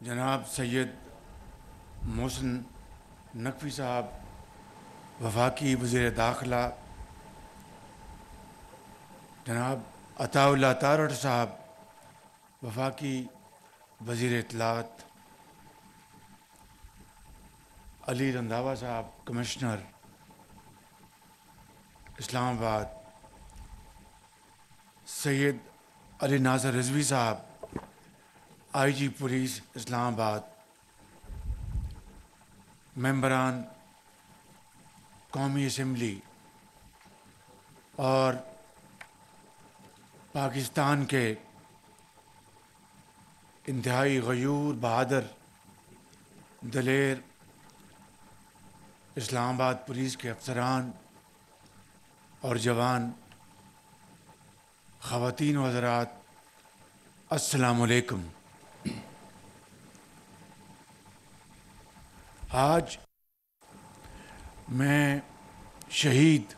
جناب سید محسن نقوی صاحب وفاقی وزیر داخلہ، جناب عطاء اللہ تارڑ صاحب وفاقی وزیر اطلاعات، علی رنداوا صاحب کمشنر اسلام آباد، سید علی ناصر رضوی صاحب آئی جی پولیس اسلام آباد، ممبران قومی اسمبلی اور پاکستان کے انتہائی غیور، بہادر، دلیر اسلام آباد پولیس کے افسران اور جوان، خواتین و حضرات، السلام علیکم۔ آج میں شہید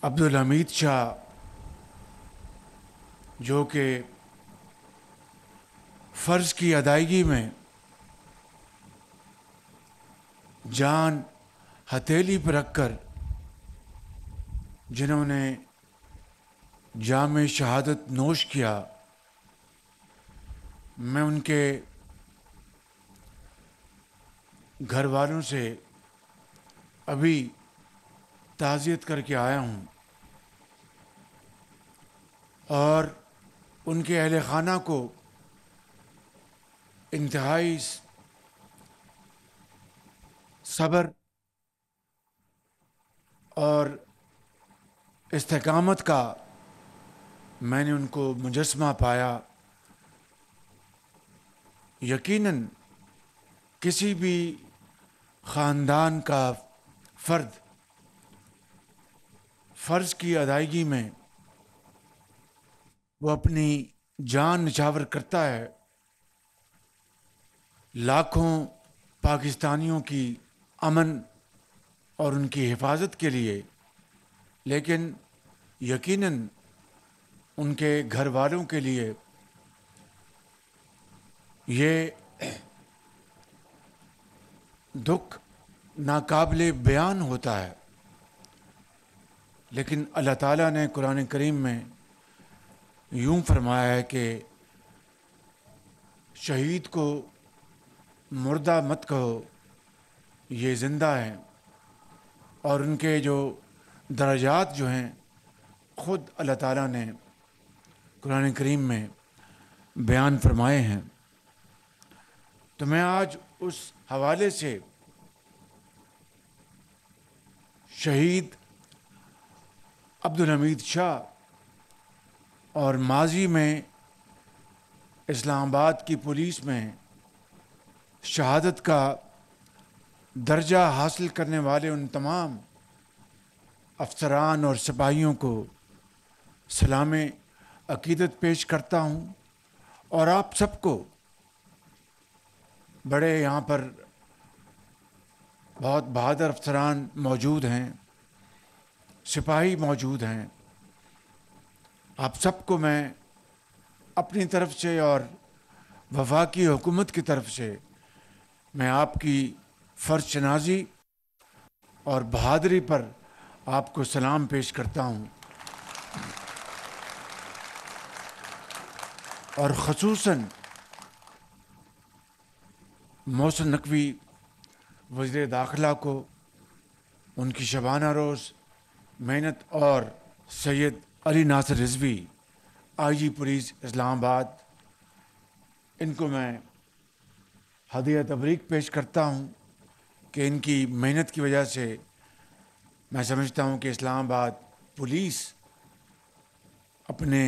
عبدالحمید شاہ، جو کہ فرض کی ادائیگی میں جان ہتھیلی پر رکھ کر جنہوں نے جام شہادت نوش کیا، میں ان کے گھر والوں سے ابھی تعزیت کر کے آیا ہوں اور ان کے اہل خانہ کو انتہائی صبر اور استقامت کا میں نے ان کو مجسمہ پایا۔ یقیناً کسی بھی خاندان کا فرد فرض کی ادائیگی میں وہ اپنی جان نچھاور کرتا ہے، لاکھوں پاکستانیوں کی امن اور ان کی حفاظت کے لیے، لیکن یقیناً ان کے گھر والوں کے لیے یہ دکھ ناقابل بیان ہوتا ہے۔ لیکن اللہ تعالیٰ نے قرآن کریم میں یوں فرمایا ہے کہ شہید کو مردہ مت کہو، یہ زندہ ہیں، اور ان کے جو درجات جو ہیں خود اللہ تعالیٰ نے قرآن کریم میں بیان فرمائے ہیں۔ تو میں آج اس حوالے سے شہید عبدالحمید شاہ اور ماضی میں اسلام آباد کی پولیس میں شہادت کا درجہ حاصل کرنے والے ان تمام افسران اور سپاہیوں کو سلام عقیدت پیش کرتا ہوں، اور آپ سب کو، بڑے یہاں پر بہت بہادر افسران موجود ہیں، سپاہی موجود ہیں، آپ سب کو میں اپنی طرف سے اور وفاقی حکومت کی طرف سے میں آپ کی فرض شناسی اور بہادری پر آپ کو سلام پیش کرتا ہوں، اور خصوصاً محسن نقوی وزیر داخلہ کو ان کی شبانہ روز محنت، اور سید علی ناصر رضوی آئی جی پولیس اسلام آباد، ان کو میں ہدیہ تبریک پیش کرتا ہوں کہ ان کی محنت کی وجہ سے میں سمجھتا ہوں کہ اسلام آباد پولیس اپنے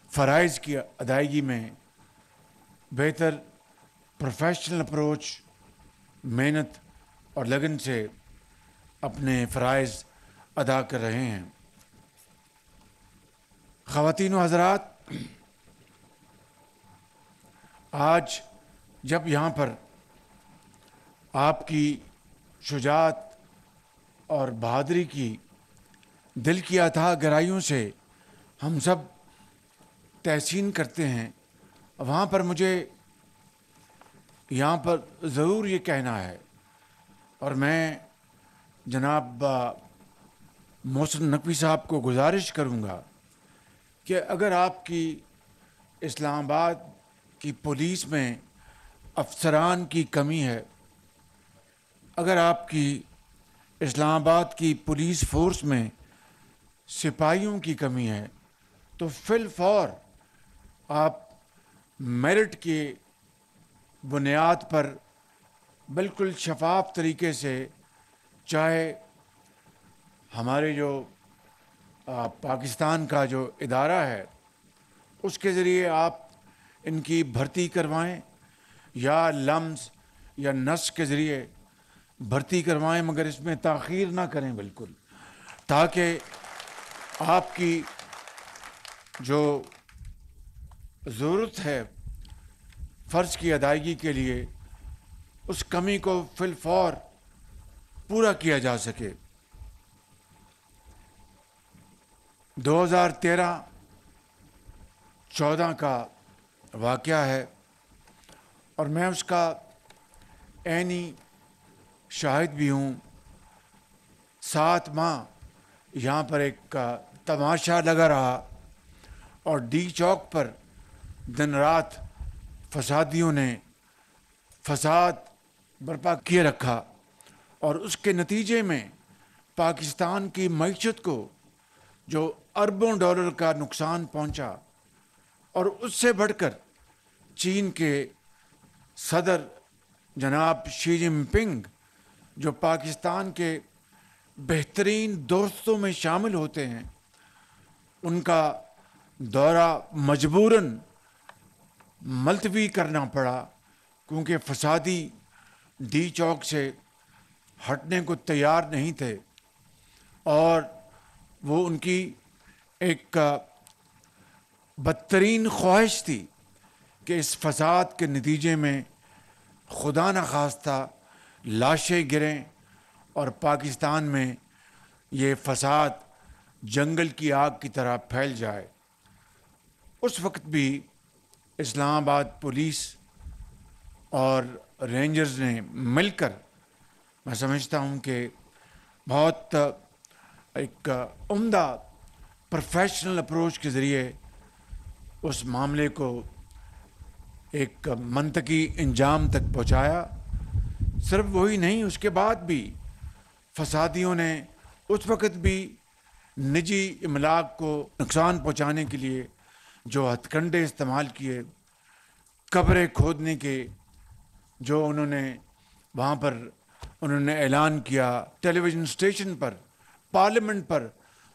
فرائض کی ادائیگی میں بہتر پروفیشنل اپروچ، محنت اور لگن سے اپنے فرائض ادا کر رہے ہیں۔ خواتین و حضرات، آج جب یہاں پر آپ کی شجاعت اور بہادری کی دل کی اتھاہ گہرائیوں سے ہم سب تحسین کرتے ہیں وہاں پر مجھے یہاں پر ضرور یہ کہنا ہے، اور میں جناب محسن نقوی صاحب کو گزارش کروں گا کہ اگر آپ کی اسلام آباد کی پولیس میں افسران کی کمی ہے، اگر آپ کی اسلام آباد کی پولیس فورس میں سپاہیوں کی کمی ہے، تو فی الفور آپ میرٹ کی بنیاد پر بالکل شفاف طریقے سے، چاہے ہمارے جو پاکستان کا جو ادارہ ہے اس کے ذریعے آپ ان کی بھرتی کروائیں، یا لمس یا نس کے ذریعے بھرتی کروائیں، مگر اس میں تاخیر نہ کریں بالکل، تاکہ آپ کی جو ضرورت ہے فرض کی ادائیگی کے لیے، اس کمی کو فی الفور پورا کیا جا سکے۔ 2013-14 کا واقعہ ہے، اور میں اس کا عینی شاہد بھی ہوں۔ 7 ماہ یہاں پر ایک تماشا لگا رہا، اور ڈی چوک پر دن رات فسادیوں نے فساد برپا کیے رکھا، اور اس کے نتیجے میں پاکستان کی معیشت کو جو اربوں ڈالر کا نقصان پہنچا، اور اس سے بڑھ کر چین کے صدر جناب شی جن پنگ، جو پاکستان کے بہترین دوستوں میں شامل ہوتے ہیں، ان کا دورہ مجبوراً ملتوی کرنا پڑا، کیونکہ فسادی ڈی چوک سے ہٹنے کو تیار نہیں تھے، اور وہ ان کی ایک بدترین خواہش تھی کہ اس فساد کے نتیجے میں خدا نخواستہ لاشیں گریں اور پاکستان میں یہ فساد جنگل کی آگ کی طرح پھیل جائے۔ اس وقت بھی اسلام آباد پولیس اور رینجرز نے مل کر، میں سمجھتا ہوں کہ بہت ایک عمدہ پروفیشنل اپروچ کے ذریعے اس معاملے کو ایک منطقی انجام تک پہنچایا۔ صرف وہی نہیں، اس کے بعد بھی فسادیوں نے اس وقت بھی نجی املاک کو نقصان پہنچانے کے لیے جو ہتھ کنڈے استعمال کیے، قبریں کھودنے کے جو انہوں نے وہاں پر انہوں نے اعلان کیا، ٹیلی ویژن اسٹیشن پر، پارلیمنٹ پر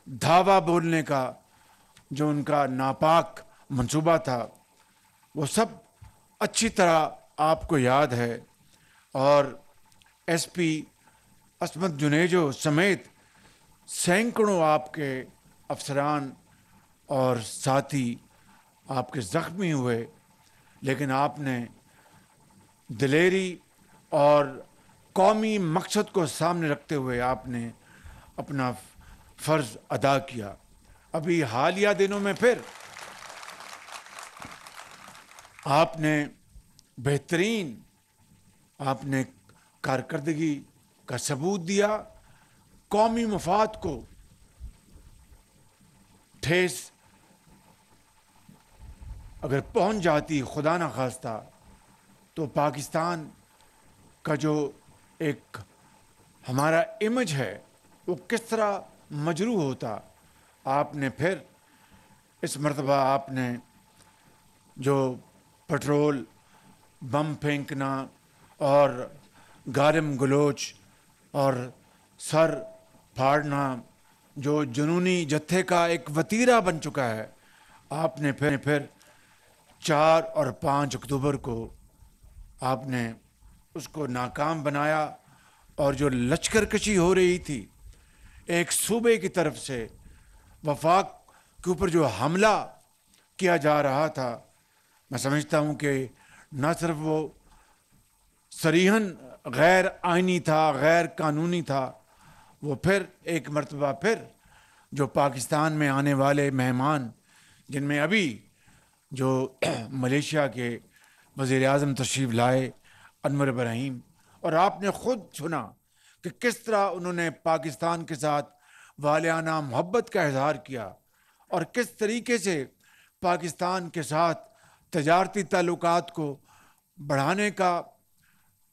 دھاوا بولنے کا جو ان کا ناپاک منصوبہ تھا، وہ سب اچھی طرح آپ کو یاد ہے۔ اور ایس پی عصمت جنیجو سمیت سینکڑوں آپ کے افسران اور ساتھی آپ کے زخمی ہوئے، لیکن آپ نے دلیری اور قومی مقصد کو سامنے رکھتے ہوئے آپ نے اپنا فرض ادا کیا۔ ابھی حالیہ دنوں میں پھر آپ نے بہترین آپ نے کارکردگی کا ثبوت دیا، قومی مفاد کو ٹھیس اگر پہنچ جاتی خدا نخواستہ، تو پاکستان کا جو ایک ہمارا امیج ہے وہ کس طرح مجروح ہوتا۔ آپ نے پھر اس مرتبہ آپ نے جو پٹرول بم پھینکنا اور گالم گلوچ اور سر پھاڑنا جو جنونی جتھے کا ایک وتیرہ بن چکا ہے، آپ نے پھر 4 اور 5 اکتوبر کو آپ نے اس کو ناکام بنایا، اور جو لشکر کشی ہو رہی تھی ایک صوبے کی طرف سے وفاق کے اوپر جو حملہ کیا جا رہا تھا، میں سمجھتا ہوں کہ نہ صرف وہ صریحاً غیر آئینی تھا، غیر قانونی تھا، وہ پھر ایک مرتبہ پھر جو پاکستان میں آنے والے مہمان، جن میں ابھی جو ملیشیا کے وزیر اعظم تشریف لائے انور ابراہیم، اور آپ نے خود سنا کہ کس طرح انہوں نے پاکستان کے ساتھ والہانہ محبت کا اظہار کیا، اور کس طریقے سے پاکستان کے ساتھ تجارتی تعلقات کو بڑھانے کا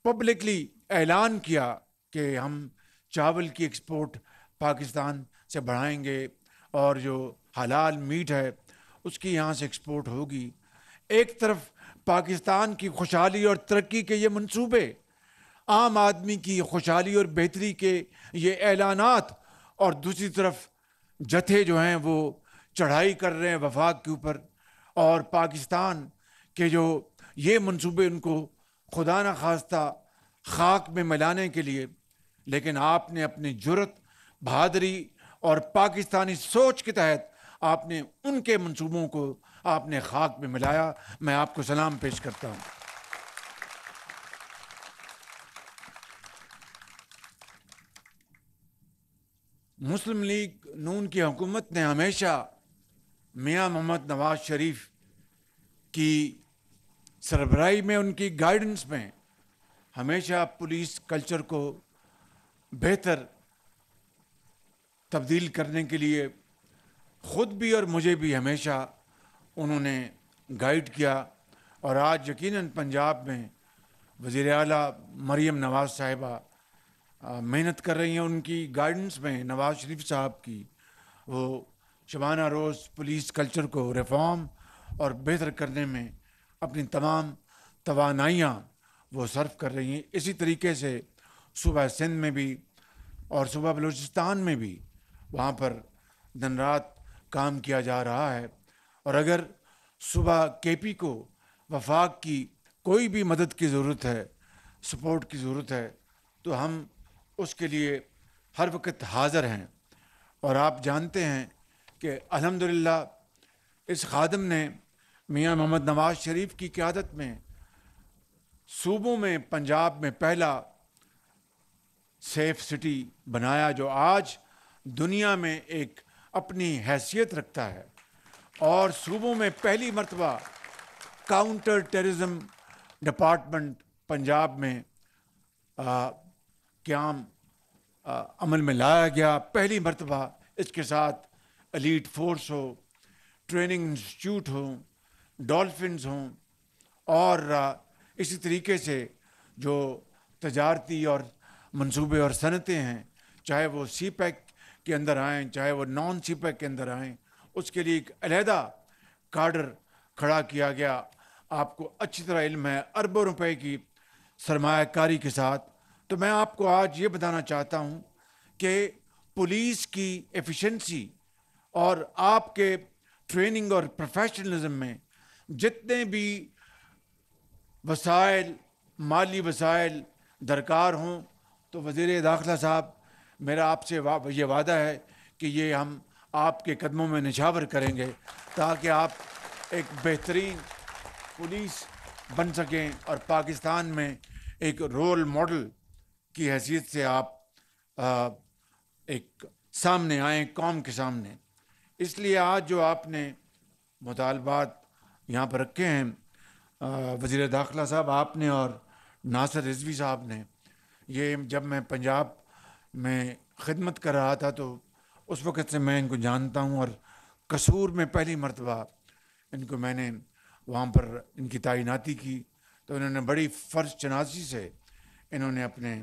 پبلکلی اعلان کیا کہ ہم چاول کی ایکسپورٹ پاکستان سے بڑھائیں گے، اور جو حلال میٹ ہے اس کی یہاں سے ایکسپورٹ ہوگی۔ ایک طرف پاکستان کی خوشحالی اور ترقی کے یہ منصوبے، عام آدمی کی خوشحالی اور بہتری کے یہ اعلانات، اور دوسری طرف جتھے جو ہیں وہ چڑھائی کر رہے ہیں وفاق کے اوپر، اور پاکستان کے جو یہ منصوبے ان کو خدا نہ خواستہ خاک میں ملانے کے لیے، لیکن آپ نے اپنی جرت، بہادری اور پاکستانی سوچ کے تحت آپ نے ان کے منصوبوں کو آپ نے خاک میں ملایا۔ میں آپ کو سلام پیش کرتا ہوں۔ مسلم لیگ نون کی حکومت نے ہمیشہ میاں محمد نواز شریف کی سربراہی میں، ان کی گائیڈنس میں، ہمیشہ پولیس کلچر کو بہتر تبدیل کرنے کے لیے خود بھی اور مجھے بھی ہمیشہ انہوں نے گائیڈ کیا۔ اور آج یقیناً پنجاب میں وزیر اعلیٰ مریم نواز صاحبہ محنت کر رہی ہیں، ان کی گائیڈنس میں، نواز شریف صاحب کی، وہ شبانہ روز پولیس کلچر کو ریفارم اور بہتر کرنے میں اپنی تمام توانائیاں وہ صرف کر رہی ہیں۔ اسی طریقے سے صوبہ سندھ میں بھی اور صوبہ بلوچستان میں بھی وہاں پر دن رات کام کیا جا رہا ہے۔ اور اگر صوبہ کے پی کو وفاق کی کوئی بھی مدد کی ضرورت ہے، سپورٹ کی ضرورت ہے، تو ہم اس کے لیے ہر وقت حاضر ہیں۔ اور آپ جانتے ہیں کہ الحمدللہ اس خادم نے میاں محمد نواز شریف کی قیادت میں صوبوں میں پنجاب میں پہلا سیف سٹی بنایا، جو آج دنیا میں ایک اپنی حیثیت رکھتا ہے، اور صوبوں میں پہلی مرتبہ کاؤنٹر ٹیررزم ڈپارٹمنٹ پنجاب میں قیام عمل میں لایا گیا۔ پہلی مرتبہ اس کے ساتھ ایلیٹ فورس ہو، ٹریننگ انسٹیٹیوٹ ہوں، ڈولفنز ہوں، اور اسی طریقے سے جو تجارتی اور منصوبے اور صنعتیں ہیں، چاہے وہ سی پیک کے اندر آئیں، چاہے وہ نان سی پیک کے اندر آئیں، اس کے لیے ایک علیحدہ کاڈر کھڑا کیا گیا۔ آپ کو اچھی طرح علم ہے، اربوں روپے کی سرمایہ کاری کے ساتھ۔ تو میں آپ کو آج یہ بتانا چاہتا ہوں کہ پولیس کی ایفیشنسی اور آپ کے ٹریننگ اور پروفیشنلزم میں جتنے بھی وسائل، مالی وسائل درکار ہوں، تو وزیر داخلہ صاحب، میرا آپ سے یہ وعدہ ہے کہ یہ ہم آپ کے قدموں میں نچھاور کریں گے، تاکہ آپ ایک بہترین پولیس بن سکیں اور پاکستان میں ایک رول ماڈل کی حیثیت سے آپ ایک سامنے آئیں قوم کے سامنے۔ اس لیے آج جو آپ نے مطالبات یہاں پر رکھے ہیں وزیر داخلہ صاحب، آپ نے اور ناصر رضوی صاحب نے، یہ جب میں پنجاب میں خدمت کر رہا تھا تو اس وقت سے میں ان کو جانتا ہوں، اور قصور میں پہلی مرتبہ ان کو میں نے وہاں پر ان کی تعیناتی کی، تو انہوں نے بڑی فرض شناسی سے انہوں نے اپنے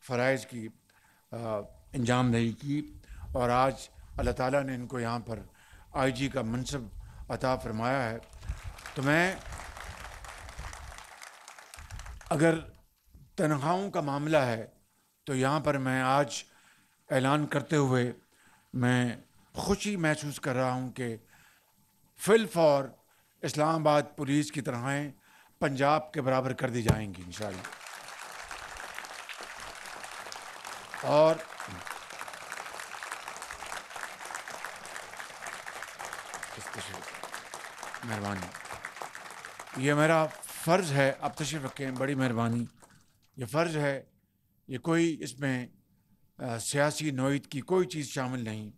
فرائض کی انجام دہی کی، اور آج اللہ تعالیٰ نے ان کو یہاں پر آئی جی کا منصب عطا فرمایا ہے۔ تو میں اگر تنخواہوں کا معاملہ ہے تو یہاں پر میں آج اعلان کرتے ہوئے میں خوشی محسوس کر رہا ہوں کہ فی الفور اسلام آباد پولیس کی تنخواہیں پنجاب کے برابر کر دی جائیں گی انشاءاللہ۔ اور مہربانی، یہ میرا فرض ہے، آپ تشریف رکھیں، بڑی مہربانی، یہ فرض ہے، یہ کوئی اس میں سیاسی نوعیت کی کوئی چیز شامل نہیں،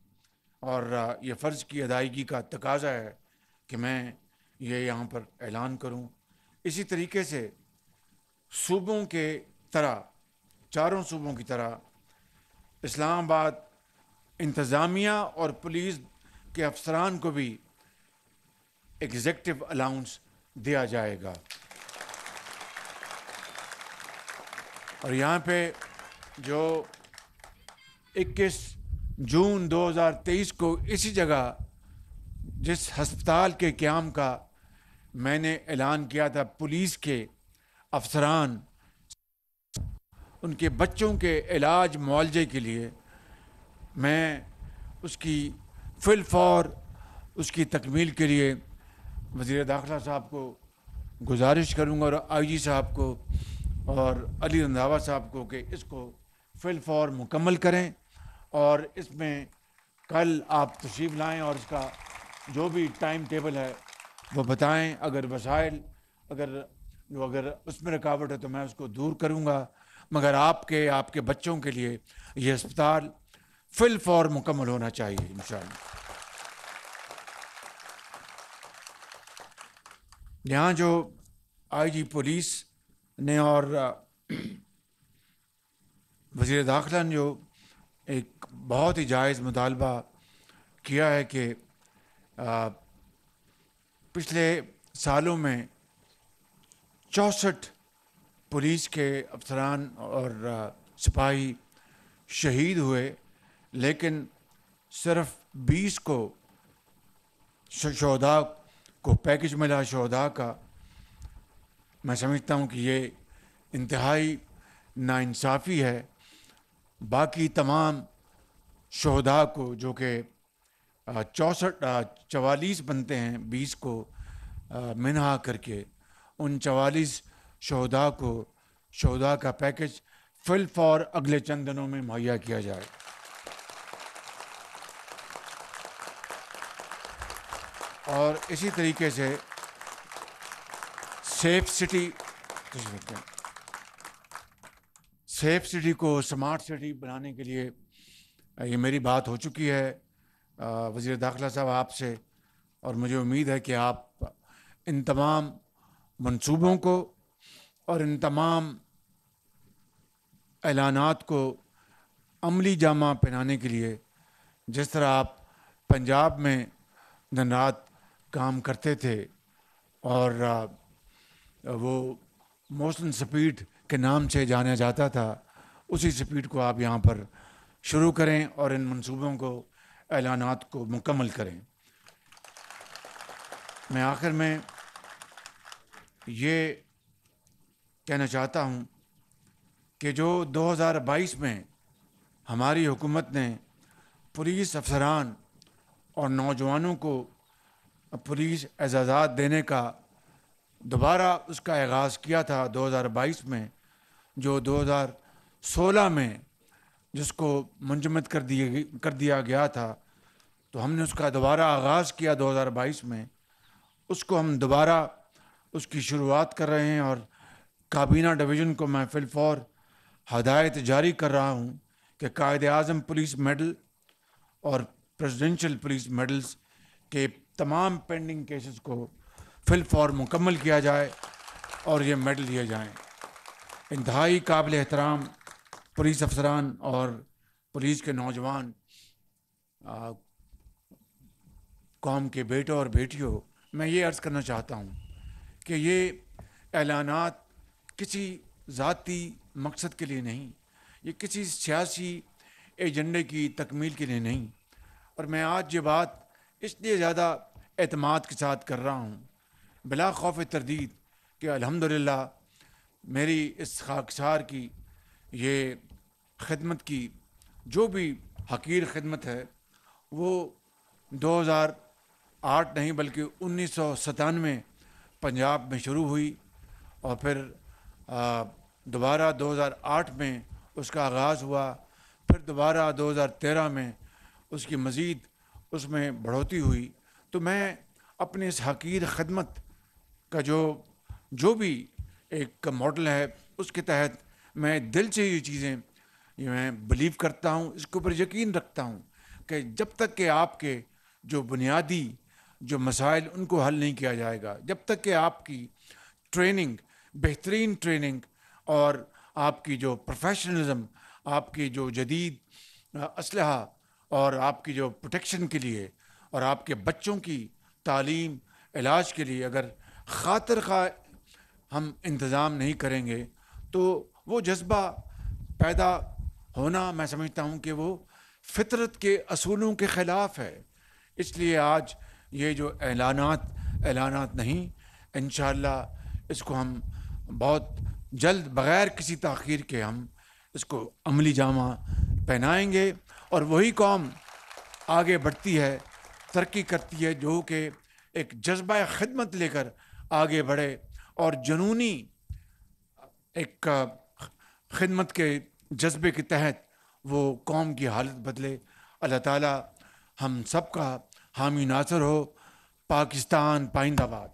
اور یہ فرض کی ادائیگی کا تقاضا ہے کہ میں یہ یہاں پر اعلان کروں۔ اسی طریقے سے صوبوں کے طرح، چاروں صوبوں کی طرح اسلام آباد انتظامیہ اور پولیس کے افسران کو بھی ایگزیکٹو الاؤنس دیا جائے گا۔ اور یہاں پہ جو 21 جون 2023 کو اسی جگہ جس ہسپتال کے قیام کا میں نے اعلان کیا تھا، پولیس کے افسران ان کے بچوں کے علاج معالجے کے لیے، میں اس کی فی الفور اس کی تکمیل کے لیے وزیر داخلہ صاحب کو گزارش کروں گا اور آئی جی صاحب کو اور علی رنداوا صاحب کو کہ اس کو فی الفور مکمل کریں، اور اس میں کل آپ تشریف لائیں اور اس کا جو بھی ٹائم ٹیبل ہے وہ بتائیں۔ اگر وسائل اگر اس میں رکاوٹ ہے تو میں اس کو دور کروں گا، مگر آپ کے بچوں کے لیے یہ ہسپتال فی الفور مکمل ہونا چاہیے انشاءاللہ۔ یہاں جو آئی جی پولیس نے اور وزیر داخلہ نے جو ایک بہت ہی جائز مطالبہ کیا ہے کہ پچھلے سالوں میں 64 پولیس کے افسران اور سپاہی شہید ہوئے، لیکن صرف 20 کو شہداء کو پیکج ملا شہداء کا۔ میں سمجھتا ہوں کہ یہ انتہائی ناانصافی ہے۔ باقی تمام شہداء کو جو کہ 44 بنتے ہیں، 20 کو منہا کر کے، ان 44 شہداء کو شہداء کا پیکج فی الفور اگلے چند دنوں میں مہیا کیا جائے۔ اور اسی طریقے سے سیف سٹی کو سمارٹ سٹی بنانے کے لیے یہ میری بات ہو چکی ہے وزیر داخلہ صاحب آپ سے، اور مجھے امید ہے کہ آپ ان تمام منصوبوں کو اور ان تمام اعلانات کو عملی جامہ پہنانے کے لیے، جس طرح آپ پنجاب میں دن رات کام کرتے تھے اور وہ موشن سپیڈ کے نام سے جانا جاتا تھا، اسی سپیڈ کو آپ یہاں پر شروع کریں اور ان منصوبوں کو، اعلانات کو مکمل کریں۔ میں آخر میں یہ کہنا چاہتا ہوں کہ جو 2022 میں ہماری حکومت نے پولیس افسران اور نوجوانوں کو پولیس اعزازات دینے کا دوبارہ اس کا آغاز کیا تھا 2022 میں، جو 2016 میں جس کو منجمد کر دیا گیا تھا، تو ہم نے اس کا دوبارہ آغاز کیا 2022 میں، اس کو ہم دوبارہ اس کی شروعات کر رہے ہیں، اور کابینہ ڈویژن کو میں فی الفور ہدایت جاری کر رہا ہوں کہ قائد اعظم پولیس میڈل اور پریزیڈنشل پولیس میڈلز کے تمام پینڈنگ کیسز کو فی الفور مکمل کیا جائے اور یہ میڈل دیے جائیں۔ انتہائی قابل احترام پولیس افسران اور پولیس کے نوجوان قوم کے بیٹوں اور بیٹیوں، میں یہ عرض کرنا چاہتا ہوں کہ یہ اعلانات کسی ذاتی مقصد کے لیے نہیں، یہ کسی سیاسی ایجنڈے کی تکمیل کے لیے نہیں، اور میں آج یہ بات اس لیے زیادہ اعتماد کے ساتھ کر رہا ہوں، بلا خوف تردید، کہ الحمدللہ میری اس خاکسار کی یہ خدمت کی جو بھی حقیر خدمت ہے، وہ 2008 نہیں بلکہ 1997 پنجاب میں شروع ہوئی، اور پھر دوبارہ 2008 میں اس کا آغاز ہوا، پھر دوبارہ 2013 میں اس کی مزید اس میں بڑھوتری ہوئی۔ تو میں اپنے اس حقیر خدمت کا جو بھی ایک ماڈل ہے، اس کے تحت میں دل سے یہ چیزیں میں بلیو کرتا ہوں، اس کے اوپر یقین رکھتا ہوں کہ جب تک کہ آپ کے جو بنیادی جو مسائل ان کو حل نہیں کیا جائے گا جب تک کہ آپ کی ٹریننگ، بہترین ٹریننگ، اور آپ کی جو پروفیشنلزم، آپ کی جو جدید اسلحہ، اور آپ کی جو پروٹیکشن کے لیے اور آپ کے بچوں کی تعلیم علاج کے لیے اگر خاطر خواہ ہم انتظام نہیں کریں گے تو وہ جذبہ پیدا ہونا، میں سمجھتا ہوں کہ وہ فطرت کے اصولوں کے خلاف ہے۔ اس لیے آج یہ جو اعلانات نہیں، انشاءاللہ اس کو ہم بہت جلد بغیر کسی تاخیر کے ہم اس کو عملی جامہ پہنائیں گے، اور وہی قوم آگے بڑھتی ہے، ترقی کرتی ہے جو کہ ایک جذبہ خدمت لے کر آگے بڑھے اور جنونی ایک خدمت کے جذبے کے تحت وہ قوم کی حالت بدلے۔ اللہ تعالیٰ ہم سب کا حامی ناصر ہو۔ پاکستان پائندہ باد۔